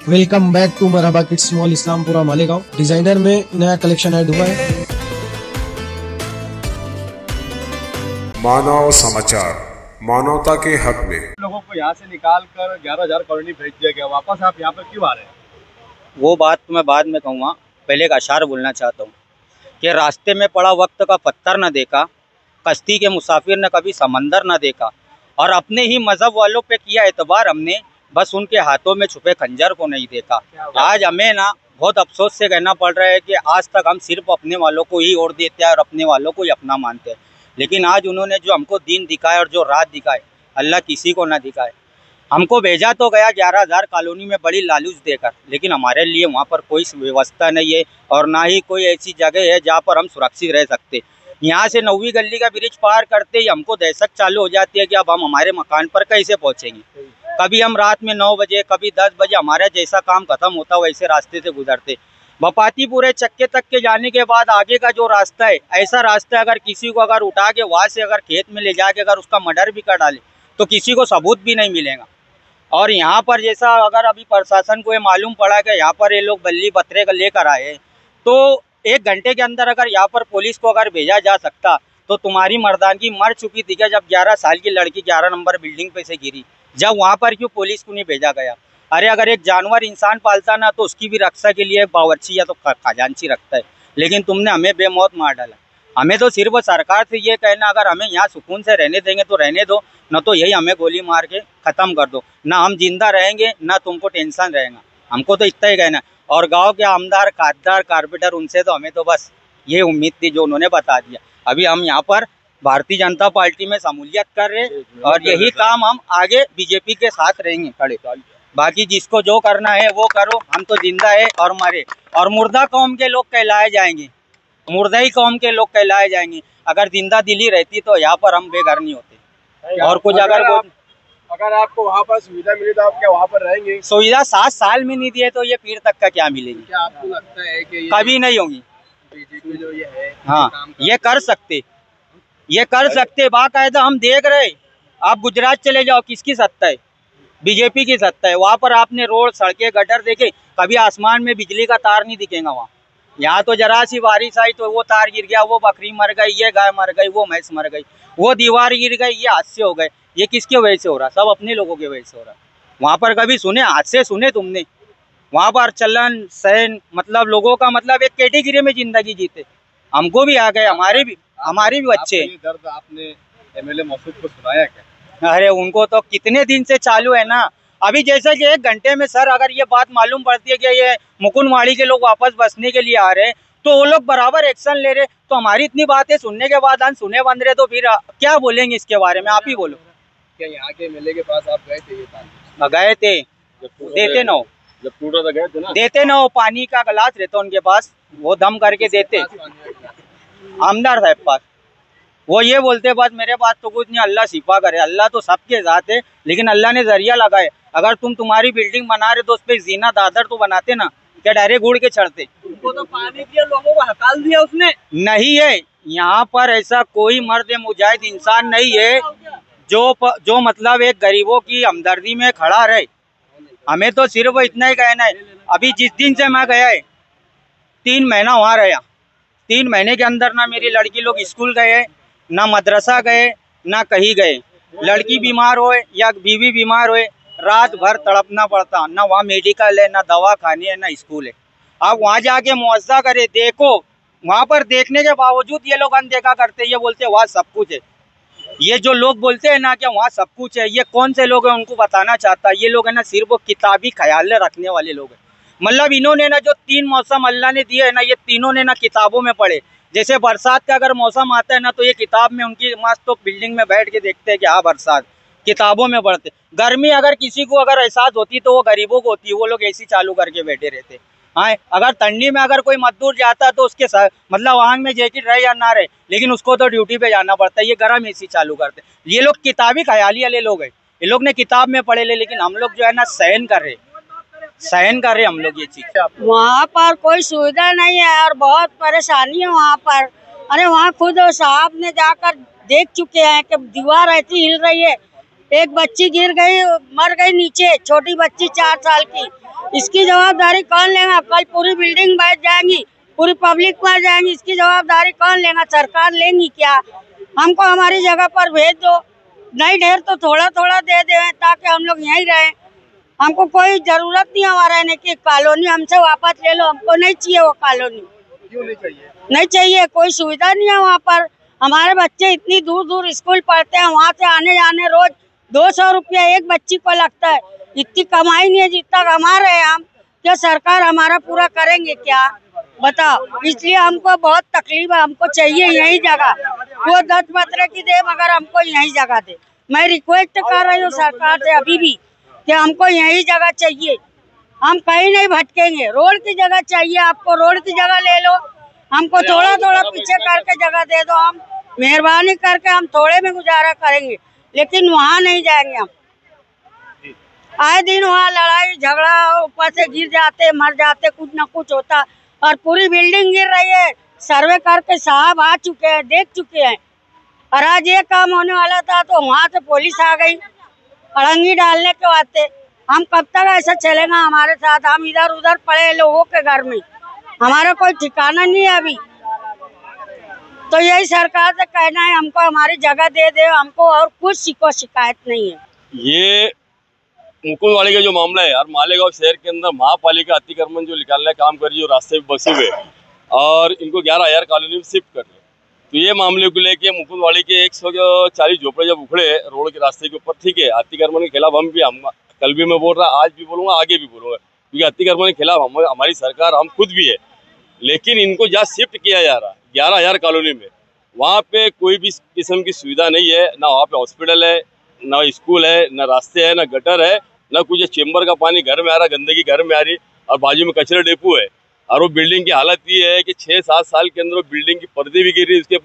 Welcome back to Marhaba kids mall Islampura Malegaon. Designer में नया collection add हुआ है। मानव समाचार, मानवता के हक में। लोगों को यहाँ से निकाल कर 11,000 कॉलोनी भेज दिया गया, वापस आप यहाँ पर क्यों आ रहे हैं? वो बात तो मैं बाद में कहूँगा, पहले एक अशार बोलना चाहता हूँ कि रास्ते में पड़ा वक्त का पत्थर न देखा, कश्ती के मुसाफिर ने कभी समंदर न देखा, और अपने ही मजहब वालों पे किया एतबार हमने, बस उनके हाथों में छुपे खंजर को नहीं देखा। आज हमें ना बहुत अफसोस से कहना पड़ रहा है कि आज तक हम सिर्फ अपने वालों को ही वोट देते हैं और अपने वालों को ही अपना मानते हैं, लेकिन आज उन्होंने जो हमको दीन दिखाए और जो रात दिखाए, अल्लाह किसी को ना दिखाए। हमको भेजा तो गया 11,000 कॉलोनी में बड़ी लालूच देकर, लेकिन हमारे लिए वहाँ पर कोई व्यवस्था नहीं है और ना ही कोई ऐसी जगह है जहाँ पर हम सुरक्षित रह सकते। यहाँ से 9वीं गली का ब्रिज पार करते ही हमको दहशत चालू हो जाती है कि अब हम हमारे मकान पर कैसे पहुँचेंगे। कभी हम रात में 9 बजे, कभी 10 बजे हमारा जैसा काम खत्म होता वैसे रास्ते से गुजरते। बपाती पूरे चक्के तक के जाने के बाद आगे का जो रास्ता है, ऐसा रास्ता अगर किसी को अगर उठा के वहाँ से अगर खेत में ले जाके अगर उसका मर्डर भी कर डाले तो किसी को सबूत भी नहीं मिलेगा। और यहाँ पर जैसा अगर अभी प्रशासन को ये मालूम पड़ा कि यहाँ पर ये लोग बल्ली बतरे लेकर आए, तो 1 घंटे के अंदर अगर यहाँ पर पुलिस को अगर भेजा जा सकता तो तुम्हारी मर्दानगी मर चुकी थी क्या? जब 11 साल की लड़की 11 नंबर बिल्डिंग पे से गिरी, जब वहाँ पर क्यों पुलिस को नहीं भेजा गया? अरे अगर एक जानवर इंसान पालता ना तो उसकी भी रक्षा के लिए एक बावर्ची या तो खजांची रखता है, लेकिन तुमने हमें बेमौत मार डाला। हमें तो सिर्फ सरकार से ये कहना, अगर हमें यहाँ सुकून से रहने देंगे तो रहने दो, न तो यही हमें गोली मार के ख़त्म कर दो। ना हम जिंदा रहेंगे ना तुमको टेंशन रहेगा, हमको तो इतना ही कहना है। और गांव के आमदार, खासदार, कारपेंटर, उनसे तो हमें तो बस ये उम्मीद थी जो उन्होंने बता दिया। अभी हम यहाँ पर भारतीय जनता पार्टी में शमूलियत कर रहे और यही काम हम आगे बीजेपी के साथ रहेंगे खड़े। बाकी जिसको जो करना है वो करो, हम तो जिंदा है और मरे, और मुर्दा कौम के लोग कहलाए जाएंगे, मुर्दा ही कौम के लोग कहलाए जाएंगे। अगर जिंदा दिली रहती तो यहाँ पर हम बेघर नहीं होते। और कुछ अगर आपको वहाँ पर सुविधा मिली तो आप क्या वहाँ पर रहेंगे? सुविधा 7 साल में नहीं दिए तो ये पीर तक का क्या मिलेगी? क्या आपको लगता है कि कभी नहीं होगी? बीजेपी जो ये है, हाँ, ये कर सकते बाकायदा हम देख रहे। आप गुजरात चले जाओ, किसकी सत्ता है? बीजेपी की सत्ता है। वहाँ पर आपने रोड, सड़कें, गटर देखे, कभी आसमान में बिजली का तार नहीं दिखेगा वहाँ। यहाँ तो जरा सी बारिश आई तो वो तार गिर गया, वो बकरी मर गई, ये गाय मर गई, वो भैंस मर गई, वो दीवार गिर गई, ये हादसे हो गए। ये किसके वजह से हो रहा? सब अपने लोगों के वजह से हो रहा। वहाँ पर कभी सुने हादसे? सुने तुमने? वहाँ पर चलन सहन, मतलब लोगों का मतलब एक कैटेगरी में जिंदगी जीते। हमको भी आ गए, हमारे भी बच्चे। ये दर्द आपने एमएलए मसूद को सुनाया क्या? अरे उनको तो कितने दिन से चालू है ना। अभी जैसे कि 1 घंटे में सर अगर ये बात मालूम पड़ती है कि ये मुकुंदवाड़ी के लोग वापस बसने के लिए आ रहे हैं तो वो लोग बराबर एक्शन ले रहे, तो हमारी इतनी बातें सुनने के बाद हम सुने बंद रहे तो फिर क्या बोलेंगे इसके बारे में? आप ही बोलो। क्या यहाँ के एमएलए के पास आप गए थे? गए थे, देते ना हो, जब टूटा था गए थे ना, देते ना हो। पानी का गिलास रहता उनके पास, वो दम करके देते। आमदार साहब पास वो ये बोलते बस मेरे पास तो कुछ नहीं, अल्लाह शिफा करे। अल्लाह तो सबके साथ है, लेकिन अल्लाह ने जरिया लगाए। अगर तुम्हारी बिल्डिंग बना रहे तो उस पर जीना दादर तो बनाते ना, क्या डायरेक्ट उड़ के चढ़ते? उनको तो पानी दिया, लोगों को हकाल दिया उसने। नहीं है यहाँ पर ऐसा कोई मर्द मुजाहिद इंसान नहीं है जो मतलब एक गरीबों की हमदर्दी में खड़ा रहे। हमें तो सिर्फ इतना ही कहना है। अभी जिस दिन से मैं गया है 3 महीना वहाँ रहा, 3 महीने के अंदर ना मेरी लड़की लोग स्कूल गए, ना मदरसा गए, ना कहीं गए। लड़की बीमार होए या बीवी बीमार होए, रात भर तड़पना पड़ता। ना वहाँ मेडिकल है, ना दवा खानी है, ना स्कूल है। आप वहाँ जाके मुआवजा करे, देखो। वहाँ पर देखने के बावजूद ये लोग अनदेखा करते, ये बोलते वहाँ सब कुछ है। ये जो लोग बोलते हैं ना कि वहाँ सब कुछ है, ये कौन से लोग हैं उनको बताना चाहता है। ये लोग है ना सिर्फ वो किताबी ख्याल रखने वाले लोग हैं। मतलब इन्होंने ना जो 3 मौसम अल्लाह ने दिए है ना, ये तीनों ने ना किताबों में पढ़े। जैसे बरसात का अगर मौसम आता है ना तो ये किताब में उनकी मस्त तो बिल्डिंग में बैठ के देखते हैं कि हाँ बरसात, किताबों में पढ़ते। गर्मी अगर किसी को अगर एहसास होती तो वो गरीबों को होती है, वो लोग एसी चालू करके बैठे रहते। हाँ, अगर ठंडी में अगर कोई मजदूर जाता तो उसके साथ मतलब आंग में जैकेट रहे या ना रहे, लेकिन उसको तो ड्यूटी पे जाना पड़ता है। ये गर्म एसी चालू करते। ये लोग किताबी ख्याली वाले लोग हैं। ये लोग ने किताब में पढ़े ले, लेकिन हम लोग जो है ना सहन कर रहे हम लोग ये चीज। वहाँ पर कोई सुविधा नहीं है और बहुत परेशानी है वहाँ पर। अरे वहाँ खुद साहब ने जाकर देख चुके हैं कि दीवार ऐसी हिल रही है, एक बच्ची गिर गई, मर गई नीचे, छोटी बच्ची 4 साल की, इसकी जवाबदारी कौन लेगा? कल पूरी बिल्डिंग बैठ जाएंगी, पूरी पब्लिक मर जाएंगी, इसकी जवाबदारी कौन लेगा? सरकार लेंगी क्या? हमको हमारी जगह पर भेज दो, नहीं ढेर तो थोड़ा थोड़ा दे दे ताकि हम लोग यहीं रहें। हमको कोई जरूरत नहीं है वहाँ रहने की। कॉलोनी हमसे वापस ले लो, हमको नहीं चाहिए वो कॉलोनी। क्यों नहीं चाहिए? नहीं चाहिए, कोई सुविधा नहीं है वहाँ पर। हमारे बच्चे इतनी दूर दूर स्कूल पढ़ते हैं, वहाँ से आने जाने रोज 200 रुपया एक बच्ची को लगता है। इतनी कमाई नहीं है जितना कमा रहे हैं हम। क्या सरकार हमारा पूरा करेंगे क्या? बताओ। इसलिए हमको बहुत तकलीफ है, हमको चाहिए यही जगह। वो 10 पत्र की दे मगर हमको यही जगह दे। मैं रिक्वेस्ट कर रही हूँ सरकार से अभी भी कि हमको यही जगह चाहिए, हम कहीं नहीं भटकेंगे। रोड की जगह चाहिए, आपको रोड की जगह ले लो, हमको थोड़ा थोड़ा पीछे करके जगह दे दो। हम मेहरबानी करके हम थोड़े में गुजारा करेंगे, लेकिन वहाँ नहीं जाएंगे हम। आए दिन वहाँ लड़ाई झगड़ा, ऊपर से गिर जाते, मर जाते, कुछ न कुछ होता और पूरी बिल्डिंग गिर रही है। सर्वे करके साहब आ चुके हैं, देख चुके हैं। और आज ये काम होने वाला था तो वहाँ से पुलिस आ गई अड़ंगी डालने के वास्ते। हम कब तक ऐसा चलेगा हमारे साथ? हम इधर उधर पड़े लोगों के घर में, हमारा कोई ठिकाना नहीं है अभी। तो यही सरकार से कहना है, हमको हमारी जगह दे दे, हमको और कुछ को शिकायत नहीं है। ये मुकुंदवाड़ी का जो मामला है यार, मालेगांव शहर के अंदर महापालिका अतिक्रमण जो निकालने का काम कर रही है, रास्ते पे बसे हुए और इनको 11,000 कॉलोनी में शिफ्ट कर रहे। तो ये मामले को लेके मुकुंदवाड़ी के 140 झोपड़े जब उखड़े रोड के रास्ते के ऊपर, ठीक है, अतिक्रमण के खिलाफ हम कल भी मैं बोल रहा, आज भी बोलूंगा, आगे भी बोलूंगा, क्योंकि अतिक्रमण के खिलाफ हमारी सरकार, हम खुद भी है। लेकिन इनको जहाँ शिफ्ट किया जा रहा 11,000 कॉलोनी में, वहाँ पे कोई भी किस्म की सुविधा नहीं है। ना वहाँ पे हॉस्पिटल है, ना स्कूल है, ना रास्ते है, ना गटर है, ना कुछ चेम्बर का पानी घर में आ रहा, गंदगी घर में आ रही, और बाजू में कचरा डेपो है। और वो बिल्डिंग की हालत ये है कि 6-7 साल के अंदर वो बिल्डिंग की पर्दे भी गिर रही, उसके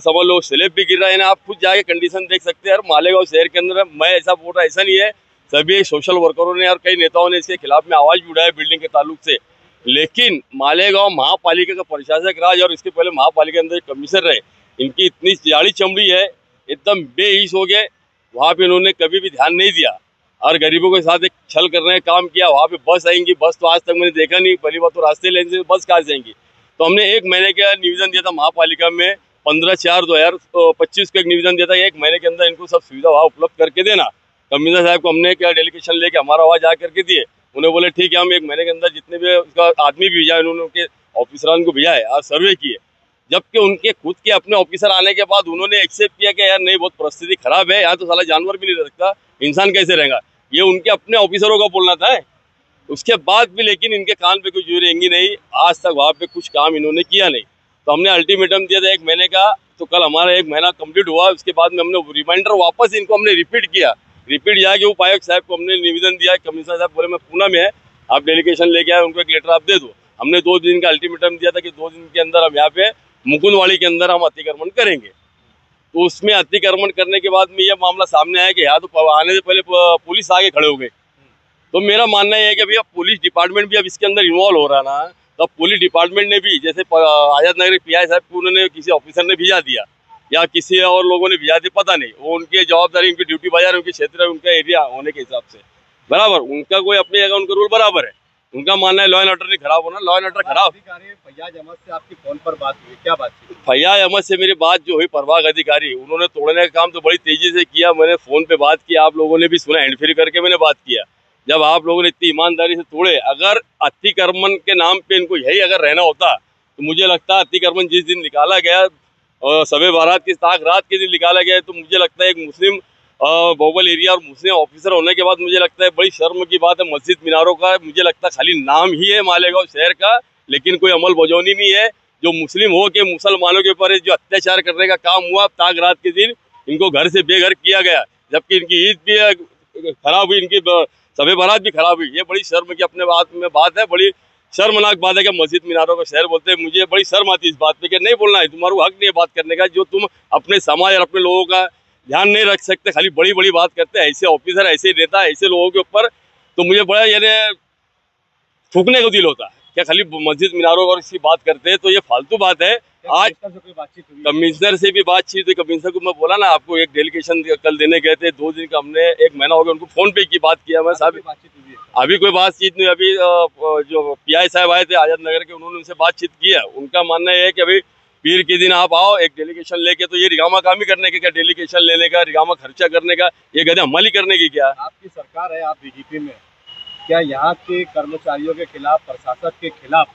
समझ लो स्लैब भी गिर रहा है ना। आप खुद जाके कंडीशन देख सकते हैं। और मालेगांव शहर के अंदर मैं ऐसा बोल रहा, ऐसा नहीं है, सभी सोशल वर्करों ने और कई नेताओं ने इसके खिलाफ में आवाज भी उठाया बिल्डिंग के ताल्लुक से। लेकिन मालेगांव महापालिका का प्रशासक राज और इसके पहले महापालिका के अंदर कमिश्नर रहे, इनकी इतनी जाड़ी चमड़ी है, एकदम बेहिस हो गए। वहाँ पे इन्होंने कभी भी ध्यान नहीं दिया और गरीबों के साथ एक छल करने का काम किया। वहाँ पे बस आएंगी, बस तो आज तक मैंने देखा नहीं, पहली बात तो रास्ते लेने से बस कहाँ से आएंगी। तो हमने 1 महीने का निवेदन दिया था महापालिका में, 15/4/2025 को एक निवेदन दिया था, 1 महीने के अंदर इनको सब सुविधा वहाँ उपलब्ध करके देना। कमिश्नर साहब को हमने क्या डेलीगेशन लेके हमारा आवाज आ करके दिए, उन्हें बोले ठीक है, हम 1 महीने के अंदर जितने भी उसका आदमी भी भेजा है, उन्होंने उनके ऑफिसरान को भेजा है और सर्वे किए। जबकि उनके खुद के अपने ऑफिसर आने के बाद उन्होंने एक्सेप्ट किया कि यार नहीं, बहुत परिस्थिति खराब है, यहाँ तो साला जानवर भी नहीं रह सकता, इंसान कैसे रहेगा, ये उनके अपने ऑफिसरों का बोलना था। उसके बाद भी लेकिन इनके कान पे कुछ जोर रहेंगी नहीं, आज तक वहाँ पे कुछ काम इन्होंने किया नहीं। तो हमने अल्टीमेटम दिया था 1 महीने का, तो कल हमारा 1 महीना कंप्लीट हुआ। उसके बाद में हमने रिमाइंडर वापस इनको हमने रिपीट किया, रिपीट जाके उपायुक्त साहब को हमने निवेदन दिया। कमिश्नर साहब बोले मैं पूना में है, आप डेलीगेशन लेके आए, उनको एक लेटर आप दे दो। हमने 2 दिन का अल्टीमेटम दिया था कि 2 दिन के अंदर हम यहाँ पे मुकुंदवाड़ी के अंदर हम अतिक्रमण करेंगे। तो उसमें अतिक्रमण करने के बाद में यह मामला सामने आया कि यहाँ तो आने से पहले पुलिस आगे खड़े हो गए। तो मेरा मानना यह है कि भैया पुलिस डिपार्टमेंट भी अब इसके अंदर इन्वॉल्व हो रहा ना, तो पुलिस डिपार्टमेंट ने भी, जैसे आजाद नगर पीआई साहब को उन्होंने किसी ऑफिसर ने भेजा दिया या किसी और लोगों ने भेजा दिया, पता नहीं, वो उनकी जवाबदारी, उनकी ड्यूटी बाजार, उनके क्षेत्र, उनका एरिया होने के हिसाब से बराबर, उनका कोई अपनी जगह उनका रूल बराबर है। उनका मानना है लॉ एंड ऑर्डर नहीं खराब होना, लॉ एंड ऑर्डर खराब। फैयाज अहमद से आपकी फोन पर बात हुई, क्या बात हुई? फैयाज अहमद से मेरी बात जो हुई, प्रभाग अधिकारी, उन्होंने तोड़ने का काम तो बड़ी तेजी से किया। मैंने फोन पे बात की, आप लोगों ने भी सुना, हैंड फ्री करके मैंने बात किया। जब आप लोगों ने इतनी ईमानदारी से तोड़े, अगर अतिक्रमण के नाम पे इनको यही अगर रहना होता तो मुझे लगता है अतिक्रमण जिस दिन निकाला गया, शब बारात की ताक रात के दिन निकाला गया, तो मुझे लगता है एक मुस्लिम बहुबल एरिया और मुस्लिम ऑफिसर होने के बाद मुझे लगता है बड़ी शर्म की बात है। मस्जिद मीनारों का मुझे लगता है खाली नाम ही है मालेगांव शहर का, लेकिन कोई अमल बजौनी नहीं है। जो मुस्लिम हो के मुसलमानों के ऊपर जो अत्याचार करने का काम हुआ, ताक रात के दिन इनको घर से बेघर किया गया, जबकि इनकी ईद भी खराब हुई, इनकी शब बारात भी खराब हुई। ये बड़ी शर्म की अपने बात में बात है, बड़ी शर्मनाक बात है कि मस्जिद मीनारों का शहर बोलते हैं। मुझे बड़ी शर्म आती है इस बात पे कि नहीं बोलना है, तुम्हारा हक नहीं है बात करने का। जो तुम अपने समाज और अपने लोगों का ध्यान नहीं रख सकते, खाली बड़ी बड़ी बात करते हैं, ऐसे ऑफिसर, ऐसे नेता, ऐसे लोगों के ऊपर तो मुझे बड़ा यानी थूकने को दिल होता है। क्या खाली मस्जिद मीनारों और इसकी बात करते हैं, तो ये फालतू बात है। आज कमिश्नर से कोई बातचीत हुई? कमिश्नर से भी बातचीत हुई। कमिश्नर को मैं बोला ना आपको, एक डेलीगेशन कल देने गए थे, 2 दिन का हमने 1 महीना हो गया उनको फोन पे की बात किया। मैं साहब कोई बातचीत हुई है? अभी कोई बातचीत नहीं। अभी जो पीआई साहब आए थे आजाद नगर के, उन्होंने उनसे बातचीत किया। उनका मानना है कि अभी पीर के दिन आप आओ एक डेलीगेशन लेके, तो ये रिगामा काम ही करने के क्या, डेलीगेशन लेने का, रिगामा खर्चा करने का, ये गधे अमली करने की क्या? आपकी सरकार है, आप बीजेपी में, क्या यहाँ के कर्मचारियों के खिलाफ, प्रशासक के खिलाफ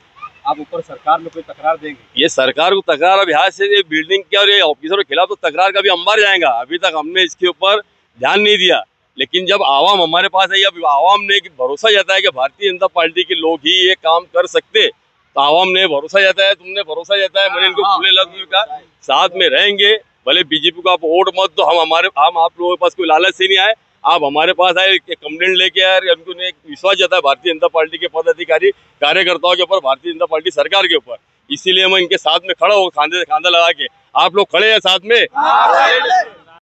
आप ऊपर सरकार में कोई तकरार देंगे? ये सरकार को तकरार, अब यहाँ से ये बिल्डिंग के और ये ऑफिसरों के खिलाफ तो तकरार का भी अंबार जाएगा। अभी तक हमने इसके ऊपर ध्यान नहीं दिया, लेकिन जब आवाम हमारे पास आई, अब आवाम ने भरोसा जताया कि भारतीय जनता पार्टी के लोग ही ये काम कर सकते, तो आवाम ने भरोसा जताया, तुमने भरोसा जताया, मैंने इनको खुले लफ्ज़ में कहा साथ में रहेंगे। भले बीजेपी को आप वोट मत दो, हम आप लोगों के पास कोई लालच से नहीं आए, आप हमारे पास आए, कंप्लेंट लेके आए, उन्होंने एक विश्वास जताया भारतीय जनता पार्टी के पदाधिकारी कार्यकर्ताओं के ऊपर, भारतीय जनता पार्टी सरकार के ऊपर। इसीलिए मैं इनके साथ में खड़ा हूँ, खांधे से खांधा लगा के। आप लोग खड़े हैं साथ में?